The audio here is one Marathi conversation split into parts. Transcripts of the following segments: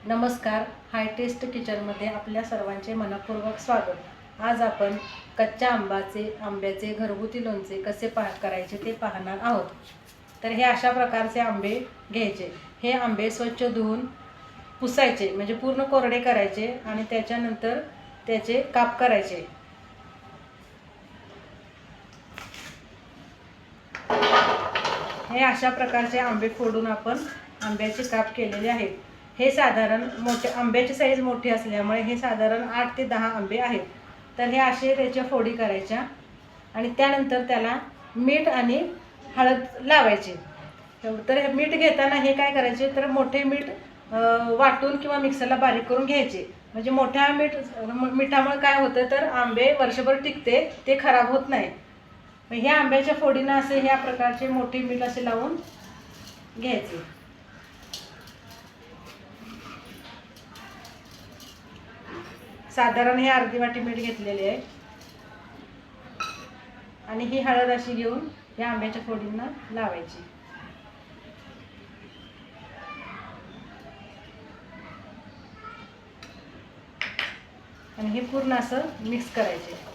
नमस्कार. हाय टेस्ट किचनमध्ये आपल्या सर्वांचे मनपूर्वक स्वागत. आज आपण कच्च्या आंब्याचे घरगुती लोणचे कसे करायचे ते पाहणार आहोत. तर हे अशा प्रकारचे आंबे घ्यायचे. हे आंबे स्वच्छ धुवून पुसायचे, म्हणजे पूर्ण कोरडे करायचे आणि त्याच्यानंतर त्याचे काप करायचे. हे अशा प्रकारचे आंबे फोडून आपण आंब्याचे काप केलेले आहेत. हे साधारण मोठे आंब्याची साईज मोठी असल्यामुळे हे साधारण 8 ते 10 आंबे आहेत. तर हे असे त्याच्या फोडी करायच्या आणि त्यानंतर त्याला मीठ आणि हळद लावायचे. तर हे मीठ घेताना हे काय करायचे, तर मोठे मीठ वाटून किंवा मिक्सरला बारीक करून घ्यायचे. म्हणजे मोठ्या मिठामुळे काय होतं, तर आंबे वर्षभर टिकते, ते खराब होत नाही. ह्या आंब्याच्या फोडीनं असे ह्या प्रकारचे मोठे मीठ असे लावून घ्यायचे. साधारण हे अर्धी वाटी मीठ घेतलेले आहे आणि ही हळद अशी घेऊन या आंब्याच्या फोडींना लावायची. आणि हे पूर्ण असं मिक्स करायचे.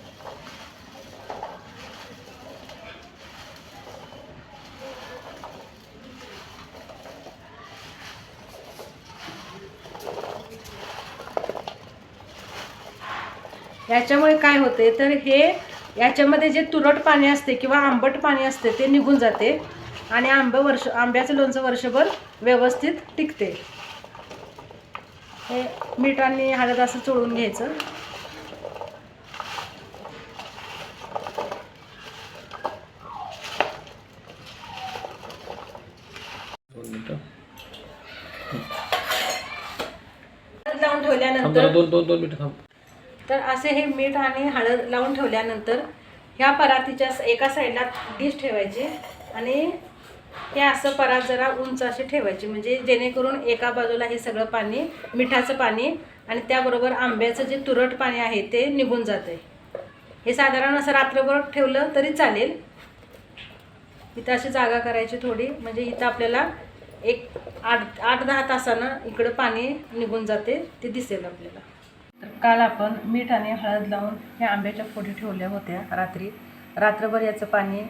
याच्यामुळे काय होते, तर हे याच्यामध्ये जे तुरट पाणी असते किंवा आंबट पाणी असते ते निघून जाते आणि आंब्याचं लोणचं वर्षभर व्यवस्थित टिकते. हे मीठ आणि हळद असं चोळून घ्यायचं. लावून ठेवल्यानंतर दोन मिनिट थांब. तर असे हे मीठ आणि हळद लावून ठेवल्यानंतर ह्या परातीच्या एका साईडला डिश ठेवायची आणि हे असं परात जरा उंच असे ठेवायचे, म्हणजे जेणेकरून एका बाजूला हे सगळं पाणी, मिठाचं पाणी आणि त्याबरोबर आंब्याचं जे तुरट पाणी आहे ते निघून जाते. हे साधारण असं रात्रभर ठेवलं तरी चालेल. इथं अशी जागा करायची थोडी, म्हणजे इथं आपल्याला एक 8-10 तासानं इकडं पाणी निघून जाते, ते दिसेल आपल्याला. तर काल आपण मीठ आणि हळद लावून ह्या आंब्याच्या फोडी ठेवल्या होत्या रात्रभर. याचं पाणी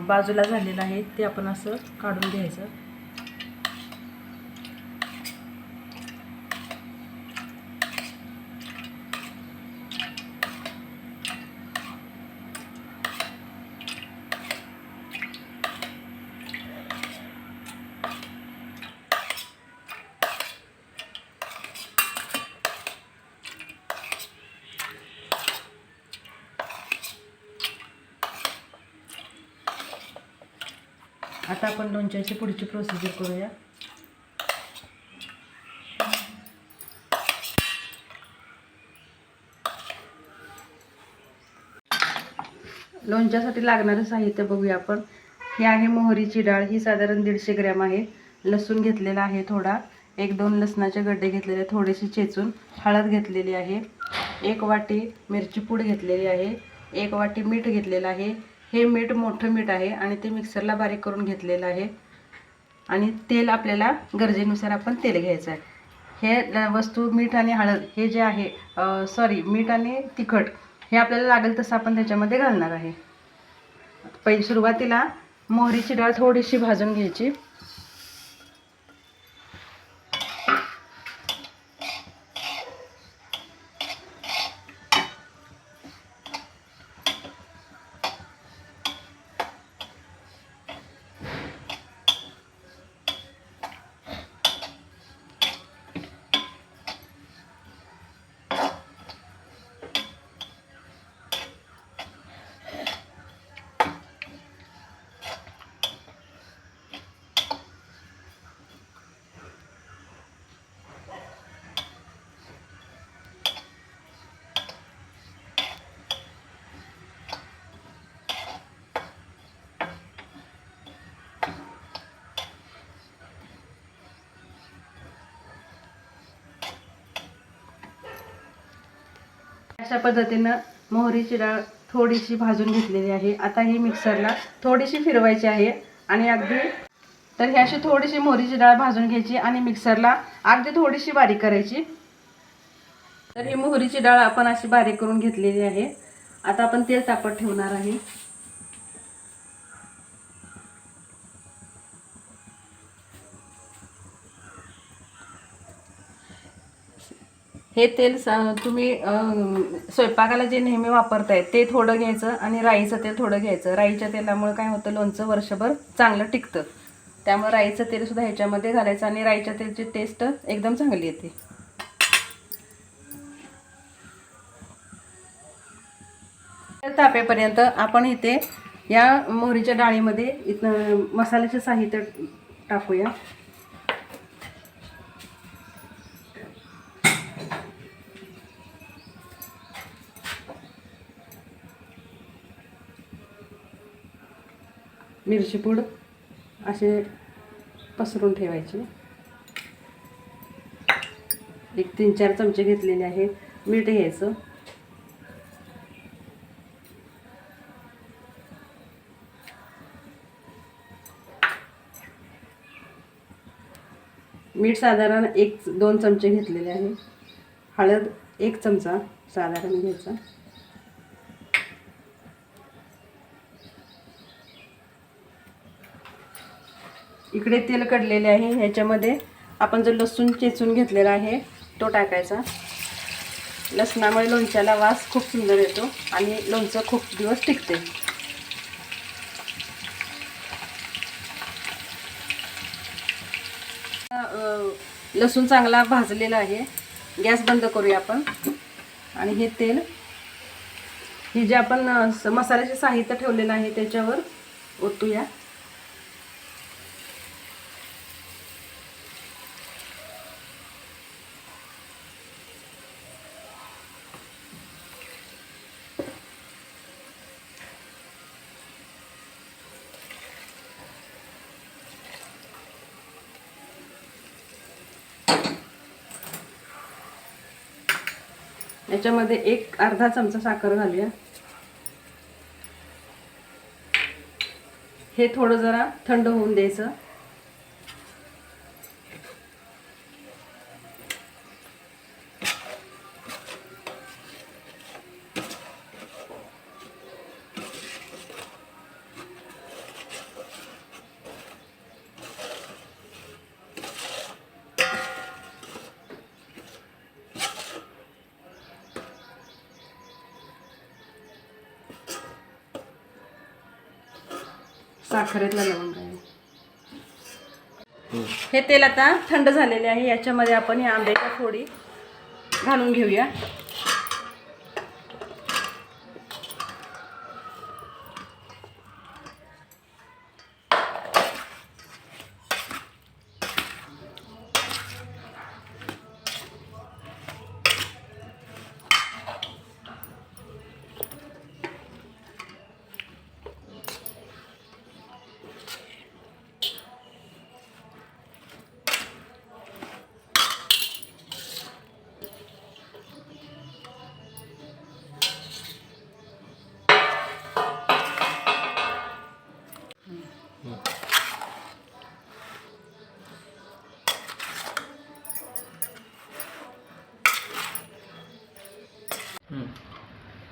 बाजूला झालेलं आहे, ते आपण असं काढून घ्यायचं. आता आपण लोणच्याची पुढची प्रोसिजर करूया. लोणच्यासाठी लागणारं साहित्य बघूया आपण. हे आहे मोहरीची डाळ, ही साधारण 150 ग्रॅम आहे. लसूण घेतलेला आहे थोडा, 1-2 लसणाचे गड्डे घेतलेले, थोडेसे चेचून. हळद घेतलेली आहे, 1 वाटी मिरची पूड घेतलेली आहे, 1 वाटी मीठ घेतलेलं आहे. हे मीठ मोठं मीठ आहे आणि ते मिक्सरला बारीक करून घेतलेलं आहे. आणि तेल आपल्याला गरजेनुसार आपण तेल घ्यायचं आहे. हे वस्तू मीठ आणि हळद हे जे आहे, मीठ आणि तिखट हे आपल्याला लागेल तसं आपण त्याच्यामध्ये घालणार आहे. सुरुवातीला मोहरीची डाळ थोडीशी भाजून घ्यायची. अशा पद्धतीनं मोहरीची डाळ थोडीशी भाजून घेतलेली आहे. आता ही मिक्सरला थोडीशी फिरवायची आहे आणि अगदी तर ही अशी थोडीशी मोहरीची डाळ भाजून घ्यायची आणि मिक्सरला अगदी थोडीशी बारीक करायची. तर ही मोहरीची डाळ आपण अशी बारीक करून घेतलेली आहे. आता आपण तेल तापत ठेवणार आहे. हे तेल तुम्ही स्वयंपाकाला जे नेहमी वापरताय ते थोडं घ्यायचं आणि राईचं तेल थोडं घ्यायचं. राईच्या तेलामुळे काय होतं, लोणचं वर्षभर चांगलं टिकतं. त्यामुळे राईचं तेलसुद्धा ह्याच्यामध्ये घालायचं आणि राईच्या तेलची टेस्ट एकदम चांगली येते. तापेपर्यंत आपण इथे या मोहरीच्या डाळीमध्ये मसाल्याचे साहित्य टाकूया. मिरची पूड असे पसरून ठेवायचे. एक 3-4 चमचे घेतलेले आहे. मीठ घ्यायचं. मीठ साधारण 1-2 चमचे घेतलेले आहे. हळद 1 चमचा साधारण घ्यायचा. इकडे तेल कडलेले आहे. ह्याच्यामध्ये आपण जो लसूण चेचून घेतलेला आहे तो टाकायचा. लसणामुळे लोणच्याला वास खूप सुंदर येतो आणि लोणचं खूप दिवस टिकते. लसूण चांगला भाजलेला आहे. गॅस बंद करूया आपण आणि हे तेल हे जे आपण मसाल्याचे साहित्य ठेवलेलं आहे त्याच्यावर ओतूया. याच्यामध्ये अर्धा चमचा साखर घालूया. हे थोडं जरा थंड होऊन द्यायचं. साखरेतला लवंग आहे. हे तेल आता थंड झालेले आहे. याच्यामध्ये आपण या आंब्याच्या फोडी घालून घेऊया.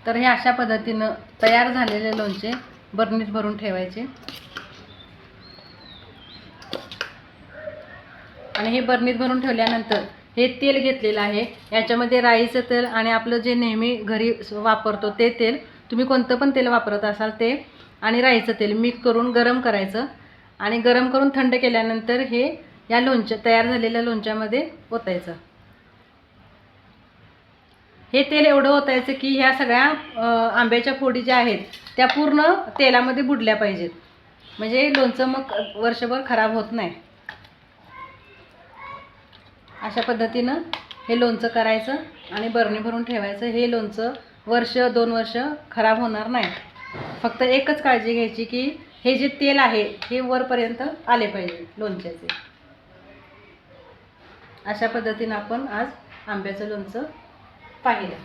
तर हे अशा पद्धतीनं तयार झालेले लोणचे बरणीत भरून ठेवायचे आणि हे बरणीत भरून ठेवल्यानंतर हे तेल घेतलेलं आहे. याच्यामध्ये राईचं तेल आणि आपलं जे नेहमी घरी वापरतो ते तेल, तुम्ही कोणतं पण तेल वापरत असाल ते, आणि राईचं तेल मिक्स करून गरम करायचं आणि गरम करून थंड केल्यानंतर हे या तयार झालेल्या लोणच्यामध्ये ओतायचं. हे तेल एवढं ओतायचं की ह्या सगळ्या आंब्याच्या फोडी ज्या आहेत त्या पूर्ण तेलामध्ये बुडल्या पाहिजेत, म्हणजे लोणचं मग वर्षभर खराब होत नाही. अशा पद्धतीनं हे लोणचं करायचं आणि बरणी भरून ठेवायचं. हे लोणचं 1-2 वर्ष खराब होणार नाही. फक्त एकच काळजी घ्यायची की हे जे तेल आहे हे वरपर्यंत आले पाहिजे लोणच्याचे. अशा पद्धतीनं आपण आज आंब्याचं लोणचं पाहिलं.